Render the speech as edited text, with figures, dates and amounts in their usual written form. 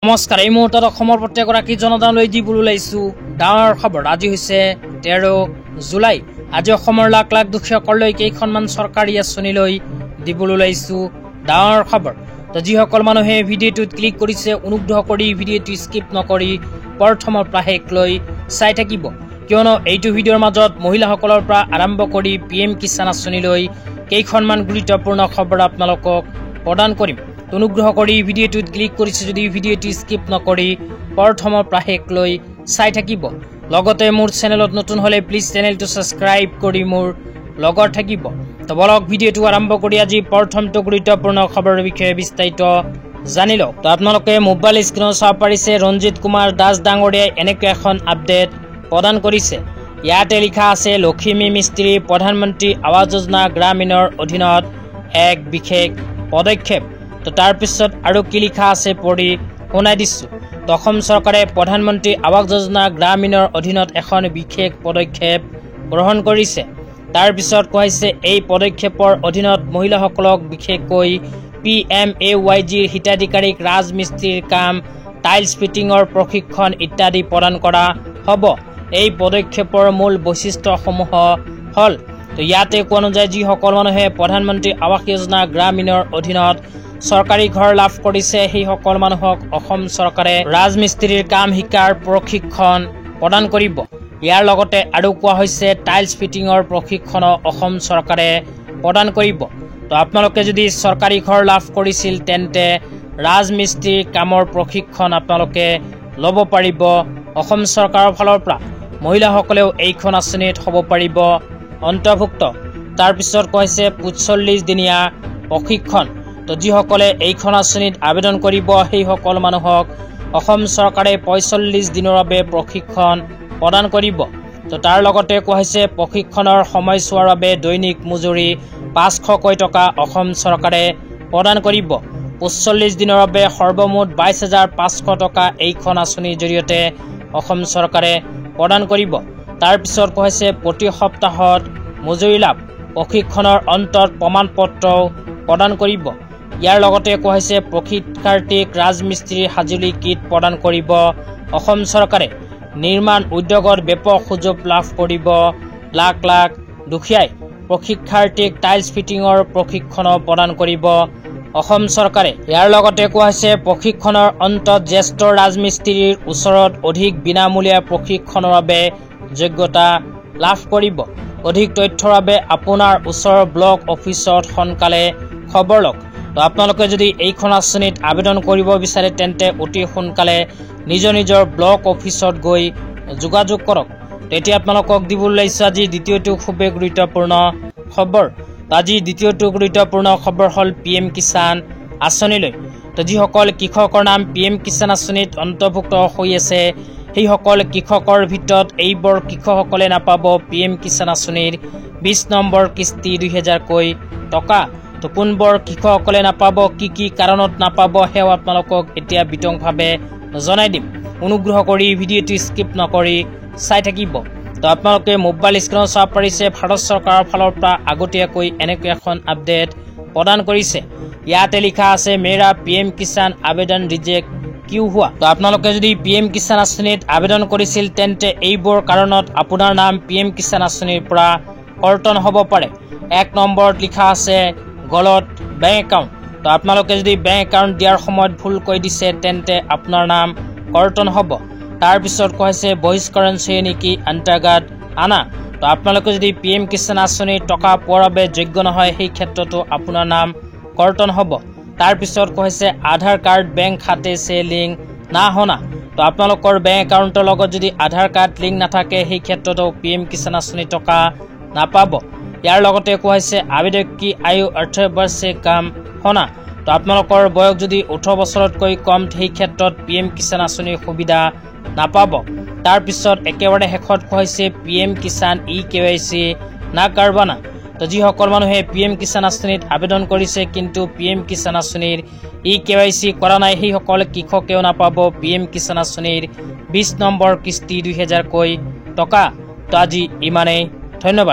নমস্কাৰ। এই মুহূৰ্তত অসমৰ প্ৰত্যেকগৰাকী জনতালৈ দিবলৈ ওলাইছো ডাঙৰ খবৰ। আজি হৈছে 13 জুলাই। আজি অসমৰ লাখ লাখ দুখীয়াসকললৈ কেইখনমান চৰকাৰী আঁচনিলৈ দিবলৈ ওলাইছো ডাঙৰ খবৰ। তো যিসকল মানুহে ভিডিঅ'টোত ক্লিক কৰিছে অনুগ্ৰহ কৰি ভিডিঅ'টো স্কিপ নকৰি প্ৰথমৰ পৰা শেষলৈ চাই থাকিব, কিয়নো এইটো ভিডিঅ'ৰ মাজত মহিলাসকলৰ পৰা আৰম্ভ কৰি PM কিষাণ আঁচনিলৈ কেইখনমান গুৰুত্বপূৰ্ণ খবৰ আপোনালোকক প্ৰদান কৰিম। অনুগ্ৰহ কৰি ভিডিঅ'টোত ক্লিক কৰিছে যদি ভিডিঅ'টো স্কিপ নকৰি প্ৰথমৰ পৰা শেষলৈ চাই থাকিব। লগতে মোৰ চেনেলত নতুন হলে প্লিজ চেনেলটো ছাবস্ক্ৰাইব কৰি মোৰ লগত থাকিব। তো বলক ভিডিঅ'টো আৰম্ভ কৰি আজি প্ৰথমটো গুৰুত্বপূৰ্ণ খবৰৰ বিষয়ে বিস্তাৰিত জানি লওক। তো আপোনালোকে মোবাইল স্ক্ৰীনত চাব পাৰিছে ৰঞ্জিত কুমাৰ দাস ডাঙৰীয়াই এনেকৈ এখন আপডেট প্ৰদান কৰিছে। ইয়াতে লিখা আছে লখিমী মিস্ত্ৰী প্ৰধানমন্ত্ৰী আৱাস যোজনা গ্ৰামীণৰ অধীনত এক বিশেষ পদক্ষেপ। তো তাৰ পিছত আৰু কি লিখা আছে পঢ়ি শুনাই দিছোঁ। তো অসম চৰকাৰে প্ৰধানমন্ত্ৰী আৱাস যোজনা গ্ৰামীণৰ অধীনত এখন বিশেষ পদক্ষেপ গ্ৰহণ কৰিছে। তাৰ পিছত কোৱা হৈছে এই পদক্ষেপৰ অধীনত মহিলাসকলক বিশেষকৈ PMAYGৰ হিতাধিকাৰীক ৰাজমিস্ত্ৰীৰ কাম, টাইলছ ফিটিঙৰ প্ৰশিক্ষণ ইত্যাদি প্ৰদান কৰা হ'ব। এই পদক্ষেপৰ মূল বৈশিষ্ট্যসমূহ হ'ল, তো ইয়াতে কোৱা অনুযায়ী যিসকল মানুহে প্ৰধানমন্ত্ৰী আৱাস যোজনা গ্ৰামীণৰ অধীনত চৰকাৰী ঘৰ লাভ কৰিছে সেইসকল মানুহক অসম চৰকাৰে ৰাজমিস্ত্ৰীৰ কাম শিকাৰ প্ৰশিক্ষণ প্ৰদান কৰিব। ইয়াৰ লগতে আৰু কোৱা হৈছে টাইলছ ফিটিঙৰ প্ৰশিক্ষণ অসম চৰকাৰে প্ৰদান কৰিব। তো আপোনালোকে যদি চৰকাৰী ঘৰ লাভ কৰিছিল তেন্তে ৰাজমিস্ত্ৰীৰ কামৰ প্ৰশিক্ষণ আপোনালোকে ল'ব পাৰিব অসম চৰকাৰৰ ফালৰ পৰা। মহিলাসকলেও এইখন আঁচনিত হ'ব পাৰিব অন্তৰ্ভুক্ত। তাৰপিছত কৈছে 45 দিনীয়া প্ৰশিক্ষণ। তো যিসকলে এইখন আঁচনিত আবেদন কৰিব সেইসকল মানুহক অসম চৰকাৰে 45 দিনৰ বাবে প্ৰশিক্ষণ প্ৰদান কৰিব। তো তাৰ লগতে কোৱা হৈছে প্ৰশিক্ষণৰ সময়ছোৱাৰ বাবে দৈনিক মজুৰি 500কৈ টকা অসম চৰকাৰে প্ৰদান কৰিব। 45 দিনৰ বাবে সৰ্বমুঠ 22,500 টকা এইখন আঁচনিৰ জৰিয়তে অসম চৰকাৰে প্ৰদান কৰিব। তাৰপিছত কোৱা হৈছে প্ৰতি সপ্তাহত মজুৰি লাভ, প্ৰশিক্ষণৰ অন্তত প্ৰমাণ পত্ৰও প্ৰদান কৰিব। ইয়াৰ লগতে কোৱা হৈছে প্ৰশিক্ষাৰ্থীক ৰাজমিস্ত্ৰীৰ সঁজুলি কিট প্ৰদান কৰিব অসম চৰকাৰে। নিৰ্মাণ উদ্যোগত ব্যাপক সুযোগ লাভ কৰিব লাখ লাখ দুখীয়াই। প্ৰশিক্ষাৰ্থীক টাইলছ ফিটিঙৰ প্ৰশিক্ষণো প্ৰদান কৰিব অসম চৰকাৰে। ইয়াৰ লগতে কোৱা হৈছে প্ৰশিক্ষণৰ অন্তত জ্যেষ্ঠ ৰাজমিস্ত্ৰীৰ ওচৰত অধিক বিনামূলীয়া প্ৰশিক্ষণৰ বাবে যোগ্যতা লাভ কৰিব। অধিক তথ্যৰ বাবে আপোনাৰ ওচৰৰ ব্লক অফিচত সোনকালে খবৰ লওক। তো আপোনালোকে যদি এইখন আঁচনিত আবেদন কৰিব বিচাৰে তেন্তে অতি সোনকালে নিজৰ ব্লক অফিচত গৈ যোগাযোগ কৰক। তেতিয়া আপোনালোকক দিবলৈ ওলাইছোঁ আজি দ্বিতীয়টো খুবেই গুৰুত্বপূৰ্ণ খবৰ। আজি দ্বিতীয়টো গুৰুত্বপূৰ্ণ খবৰ হ'ল PM কিষাণ আঁচনিলৈ। তো যিসকল কৃষকৰ নাম PM কিষাণ আঁচনিত অন্তৰ্ভুক্ত হৈ আছে সেইসকল কৃষকৰ ভিতৰত এইবোৰ কৃষকসকলে নাপাব PM কিষাণ আঁচনিৰ 20 নম্বৰ কিস্তি 2000কৈ টকা। তো কোনবোৰ কৃষকসকলে নাপাব, কি কাৰণত নাপাব সেয়া আপোনালোকক এতিয়া বিতংভাৱে জনাই দিম। অনুগ্ৰহ কৰি ভিডিঅ'টো স্কিপ নকৰি চাই থাকিব। তো আপোনালোকে মোবাইল স্ক্ৰীনত চাব পাৰিছে ভাৰত চৰকাৰৰ ফালৰ পৰা আগতীয়াকৈ এনেকৈ এখন আপডেট প্ৰদান কৰিছে। ইয়াতে লিখা আছে মেৰা PM কিষাণ আবেদন ৰিজেক্ট কিয় হোৱা। তো আপোনালোকে যদি PM কিষাণ আঁচনিত আবেদন কৰিছিল তেন্তে এইবোৰ কাৰণত আপোনাৰ নাম PM কিষাণ আঁচনিৰ পৰা কৰ্তন হ'ব পাৰে। 1 নম্বৰত লিখা আছে গলত বেংক একাউণ্ট। তো আপোনালোকে যদি বেংক একাউণ্ট দিয়াৰ সময়ত ভুলকৈ দিছে তেন্তে আপোনাৰ নাম কৰ্তন হ'ব। তাৰপিছত কোৱা হৈছে বহিষ্কৰণ শ্ৰেণীকি অন্তৰ্গত আনা। তো আপোনালোকে যদি PM কিষাণ আঁচনিৰ টকা পোৱাৰ বাবে যোগ্য নহয় সেই ক্ষেত্ৰতো আপোনাৰ নাম কৰ্তন হ'ব। তাৰপিছত কোৱা হৈছে আধাৰ কাৰ্ড বেংক খাতে সে লিংক না হোনা। তো আপোনালোকৰ বেংক একাউণ্টৰ লগত যদি আধাৰ কাৰ্ড লিংক নাথাকে সেই ক্ষেত্ৰতো PM কিষাণ আঁচনিৰ টকা নাপাব। ইয়াৰ লগতে কোৱা হৈছে আবেদক কি আয়ু 18 বৰ্ষ সে কম হোনা। তো আপোনালোকৰ বয়স যদি 18 বছৰতকৈ কম সেই ক্ষেত্ৰত PM কিষাণ আঁচনিৰ সুবিধা নাপাব। তাৰপিছত একেবাৰে শেষত কোৱা হৈছে PM কিষাণ EKYC না কাৰবানা। তো যিসকল মানুহে PM কিষাণ আঁচনিত আবেদন কৰিছে কিন্তু PM কিষাণ আঁচনিৰ EKYC কৰা নাই সেইসকল কৃষকেও নাপাব PM কিষাণ আঁচনিৰ 20 নম্বৰ কিস্তি 2000কৈ টকা। তো আজি ইমানেই, ধন্যবাদ।